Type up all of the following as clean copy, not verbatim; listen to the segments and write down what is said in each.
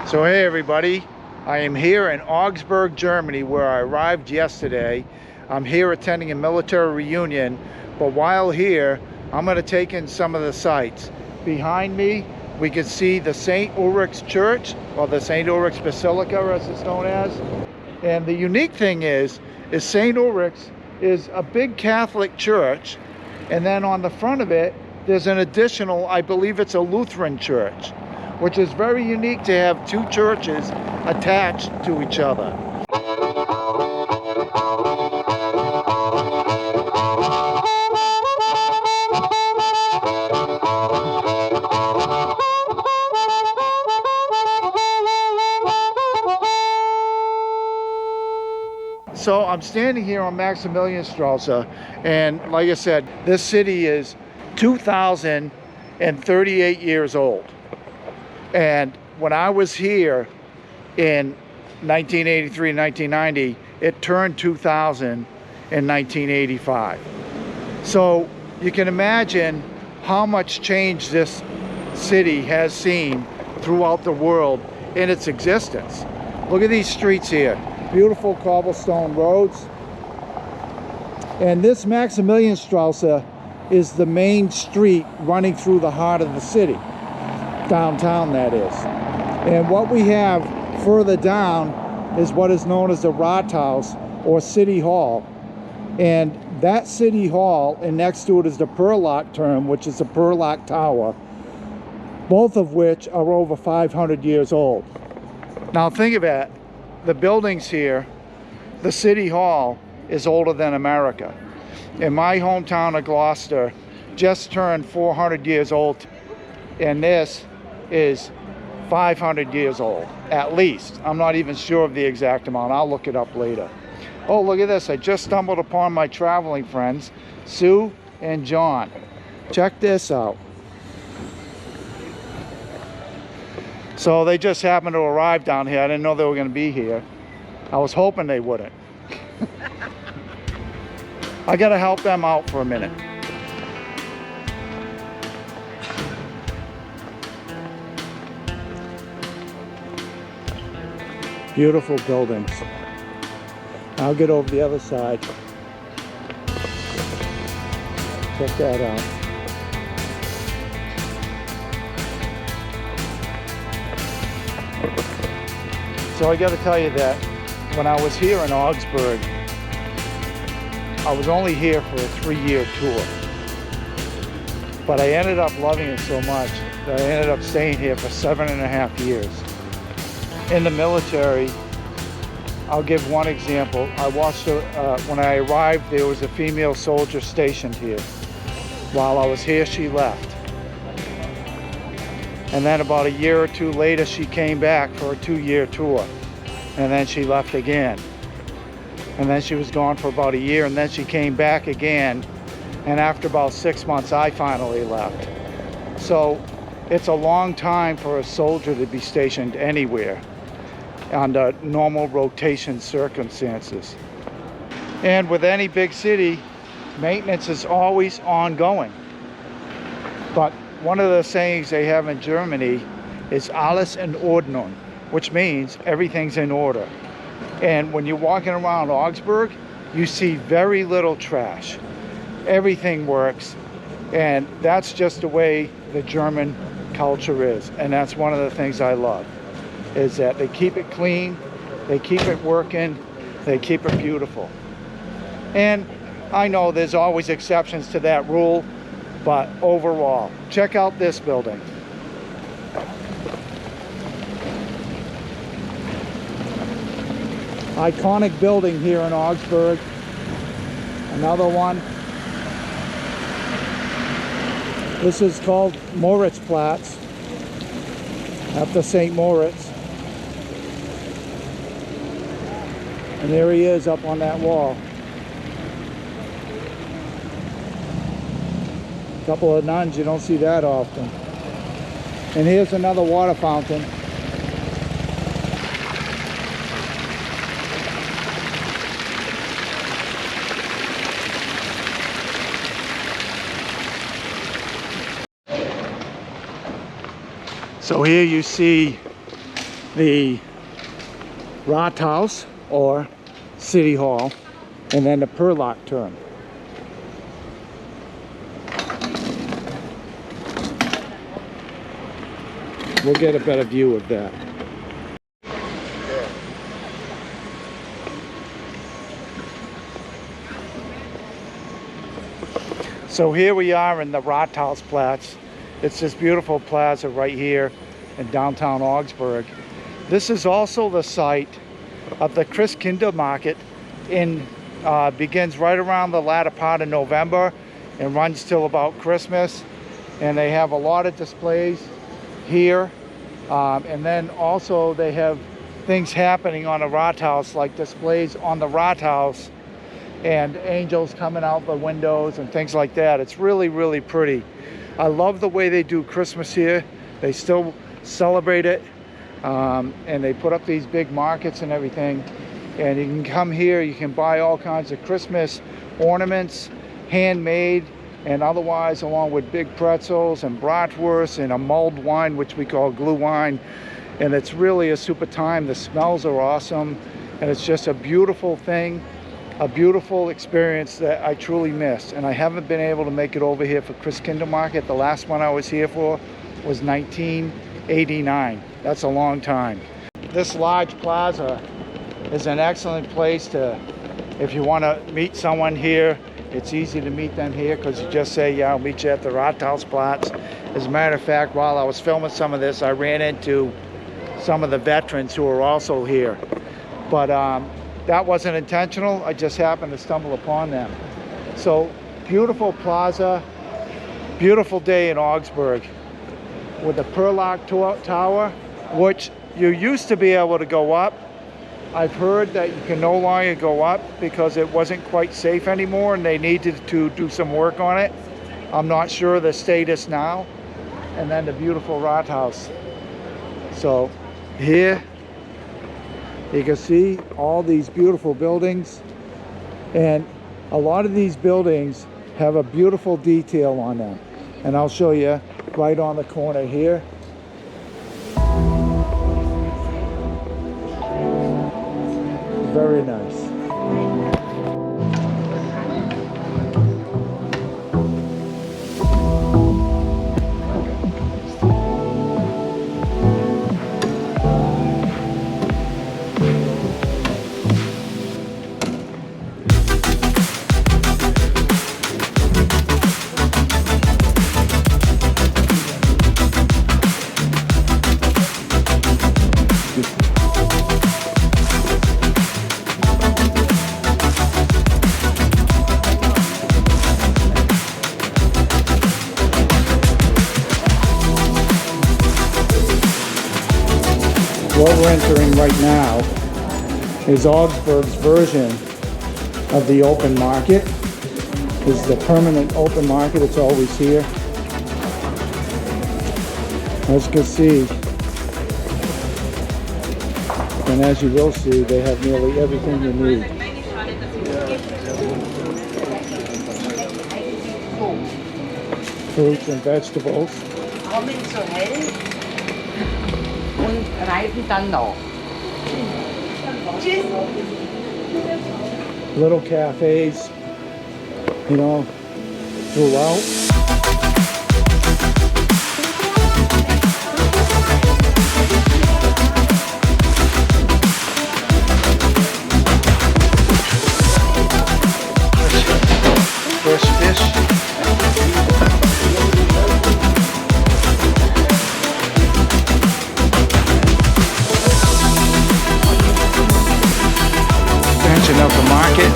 So hey everybody, I am here in Augsburg, Germany, where I arrived yesterday. I'm here attending a military reunion, but while here, I'm going to take in some of the sights. Behind me, we can see the St. Ulrich's Church, or the St. Ulrich's Basilica as it's known as. And the unique thing is St. Ulrich's is a big Catholic church, and then on the front of it, there's an additional, I believe it's a Lutheran church, which is very unique to have two churches attached to each other. So I'm standing here on Maximilianstrasse, and like I said, this city is 2,038 years old. And when I was here in 1983 and 1990, it turned 2000 in 1985. So you can imagine how much change this city has seen throughout the world in its existence. Look at these streets here. Beautiful cobblestone roads. And this Maximilianstrasse is the main street running through the heart of the city. Downtown, that is. And what we have further down is what is known as the Rathaus, or City Hall. And that City Hall, and next to it is the Turm, which is the Perlock Tower, both of which are over 500 years old. Now think of it, the buildings here, the City Hall is older than America. In my hometown of Gloucester, just turned 400 years old, and this is 500 years old, at least. I'm not even sure of the exact amount. I'll look it up later. Oh, look at this. I just stumbled upon my traveling friends, Sue and John. Check this out. So they just happened to arrive down here. I didn't know they were going to be here. I was hoping they wouldn't. I got to help them out for a minute. Beautiful buildings. I'll get over the other side. Check that out. So I got to tell you that when I was here in Augsburg, I was only here for a 3-year tour. But I ended up loving it so much that I ended up staying here for 7.5 years. In the military, I'll give one example. I watched, when I arrived, there was a female soldier stationed here. While I was here, she left. And then about a year or two later, she came back for a 2-year tour. And then she left again. And then she was gone for about a year, and then she came back again. And after about 6 months, I finally left. So it's a long time for a soldier to be stationed anywhere under normal rotation circumstances. And with any big city, maintenance is always ongoing. But one of the sayings they have in Germany is alles in Ordnung, which means everything's in order. And when you're walking around Augsburg, you see very little trash. Everything works, and that's just the way the German culture is. And that's one of the things I love, is that they keep it clean, they keep it working, they keep it beautiful. And I know there's always exceptions to that rule, but overall, check out this building. Iconic building here in Augsburg. Another one. This is called Moritzplatz, after St. Moritz. And there he is up on that wall. A couple of nuns, you don't see that often. And here's another water fountain. So here you see the Rathaus, or City Hall, and then the Perlock-Turm. We'll get a better view of that. So here we are in the Rathausplatz. It's this beautiful plaza right here in downtown Augsburg. This is also the site of the Christkindlmarkt. Begins right around the latter part of November and runs till about Christmas. And they have a lot of displays here. And then also they have things happening on the Rathaus, like displays on the Rathaus and angels coming out the windows and things like that. It's really, really pretty. I love the way they do Christmas here. They still celebrate it, and they put up these big markets and everything. And you can come here, you can buy all kinds of Christmas ornaments, handmade and otherwise, along with big pretzels and bratwurst and a mulled wine, which we call glue wine. And it's really a super time. The smells are awesome, and it's just a beautiful thing, a beautiful experience that I truly miss. And I haven't been able to make it over here for Christkindlmarkt. The last one I was here for was 1989. That's a long time. This large plaza is an excellent place to, if you want to meet someone here, it's easy to meet them here because you just say, yeah, I'll meet you at the Rathausplatz. As a matter of fact, while I was filming some of this, I ran into some of the veterans who are also here. But that wasn't intentional. I just happened to stumble upon them. So beautiful plaza, beautiful day in Augsburg with the Perlock Tower, which you used to be able to go up. I've heard that you can no longer go up because it wasn't quite safe anymore and they needed to do some work on it. I'm not sure the status now. And then the beautiful Rathaus. So here you can see all these beautiful buildings, and a lot of these buildings have a beautiful detail on them, and I'll show you right on the corner here. Very nice. What we're entering right now is Augsburg's version of the open market. This is the permanent open market. It's always here. As you can see, and as you will see, they have nearly everything you need. Fruits and vegetables. Little cafes, you know, throughout. Fresh fish. Of the market.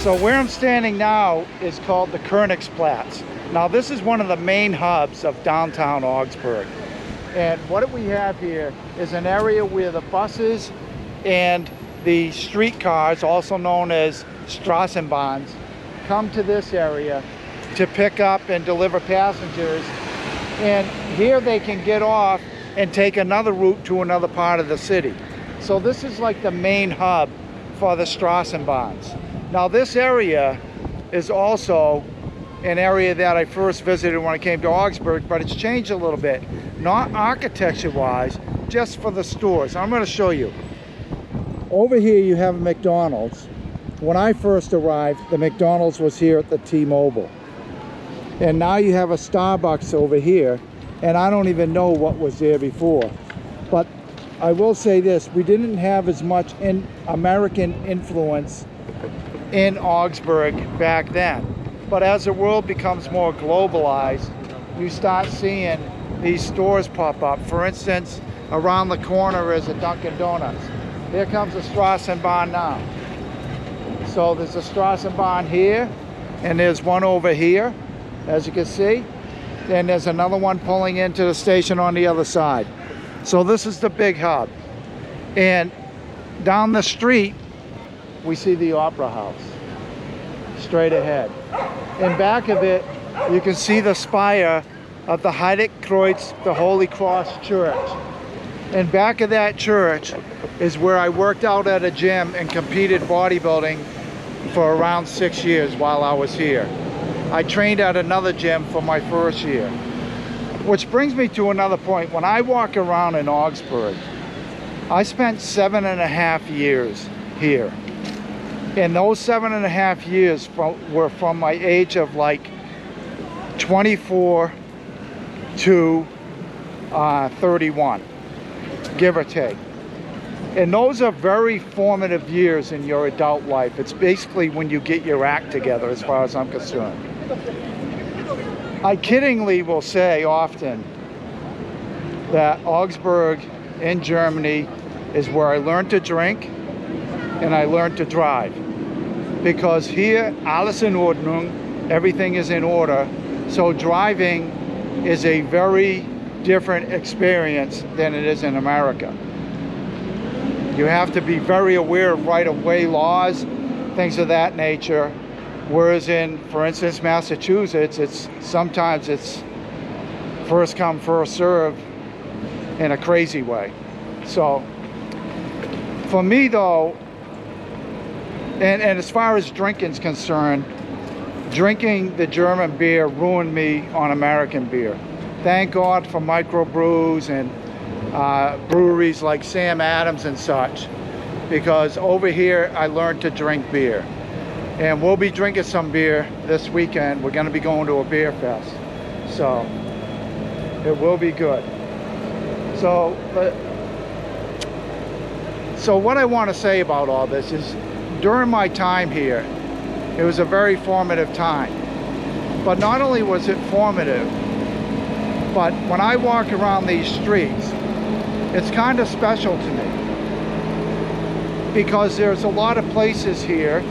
So where I'm standing now is called the Königsplatz. Now this is one of the main hubs of downtown Augsburg. And what we have here is an area where the buses and the streetcars, also known as Straßenbahns, come to this area to pick up and deliver passengers. And here they can get off and take another route to another part of the city. So this is like the main hub for the Straßenbahns. Now this area is also an area that I first visited when I came to Augsburg, but it's changed a little bit. Not architecture-wise, just for the stores. I'm going to show you. Over here you have a McDonald's. When I first arrived, the McDonald's was here at the T-Mobile. And now you have a Starbucks over here, and I don't even know what was there before. But I will say this, we didn't have as much American influence in Augsburg back then. But as the world becomes more globalized, you start seeing these stores pop up. For instance, around the corner is a Dunkin' Donuts. Here comes a Straßenbahn now. So there's a Straßenbahn here, and there's one over here, as you can see. Then there's another one pulling into the station on the other side. So this is the big hub. And down the street, we see the Opera House, straight ahead. In back of it, you can see the spire of the Heiligkreuz, the Holy Cross Church. In back of that church is where I worked out at a gym and competed bodybuilding for around 6 years while I was here. I trained at another gym for my first year. Which brings me to another point. When I walk around in Augsburg, I spent 7.5 years here. And those 7.5 years were from my age of like 24 to 31, give or take. And those are very formative years in your adult life. It's basically when you get your act together, as far as I'm concerned. I kiddingly will say often that Augsburg in Germany is where I learned to drink and I learned to drive. Because here, alles in Ordnung, everything is in order. So driving is a very different experience than it is in America. You have to be very aware of right-of-way laws, things of that nature. Whereas in, for instance, Massachusetts, sometimes it's first come, first serve in a crazy way. So for me though, and as far as drinking's concerned, drinking the German beer ruined me on American beer. Thank God for microbrews and breweries like Sam Adams and such, because over here I learned to drink beer. And we'll be drinking some beer this weekend. We're going to be going to a beer fest. So it will be good. So what I want to say about all this is, during my time here, it was a very formative time. But not only was it formative, but when I walk around these streets, it's kind of special to me. Because there's a lot of places here,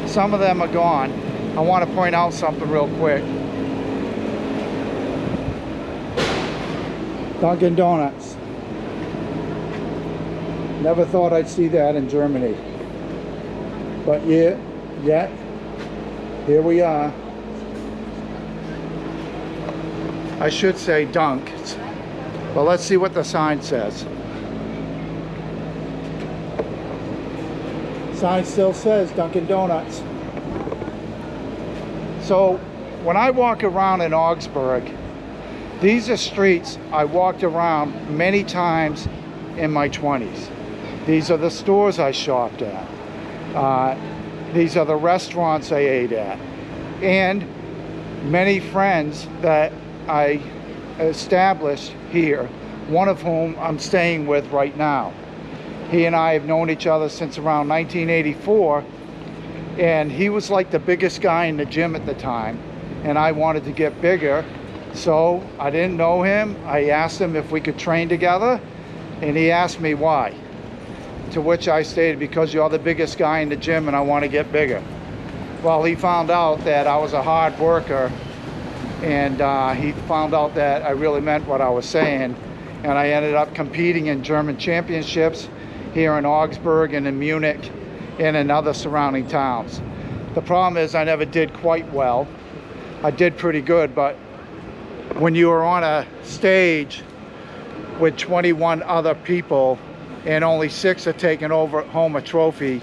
some of them are gone. I want to point out something real quick. Dunkin' Donuts. Never thought I'd see that in Germany. But yeah, here we are. I should say Dunk, but let's see what the sign says. Sign still says Dunkin' Donuts. So when I walk around in Augsburg, these are streets I walked around many times in my 20s. These are the stores I shopped at. These are the restaurants I ate at. And many friends that I established here, one of whom I'm staying with right now. He and I have known each other since around 1984, and he was like the biggest guy in the gym at the time, and I wanted to get bigger, so I didn't know him. I asked him if we could train together, and he asked me why. To which I stated, because you're the biggest guy in the gym and I want to get bigger. Well, he found out that I was a hard worker, and he found out that I really meant what I was saying, and I ended up competing in German championships here in Augsburg and in Munich and in other surrounding towns. The problem is I never did quite well. I did pretty good, but when you are on a stage with 21 other people and only 6 are taking home a trophy,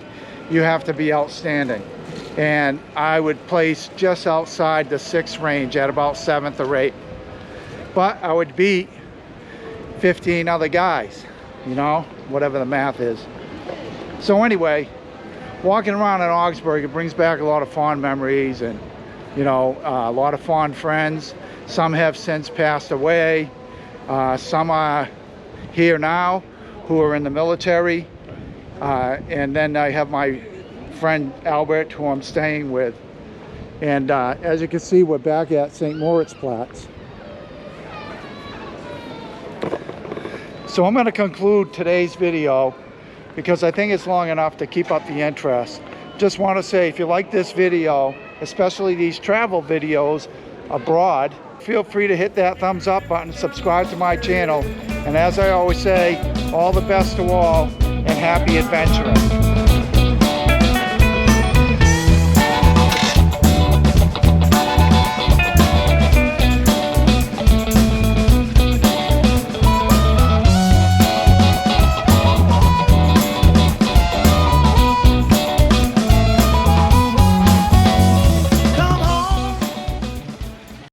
you have to be outstanding. And I would place just outside the 6th range at about 7th or 8th. But I would beat 15 other guys, you know, whatever the math is. So anyway, walking around in Augsburg, it brings back a lot of fond memories and, you know, a lot of fond friends. Some have since passed away. Some are here now who are in the military. And then I have my friend Albert, who I'm staying with. And as you can see, we're back at St. Moritzplatz. So I'm going to conclude today's video because I think it's long enough to keep up the interest. Just want to say, if you like this video, especially these travel videos abroad, feel free to hit that thumbs up button, subscribe to my channel, and as I always say, all the best to all and happy adventuring.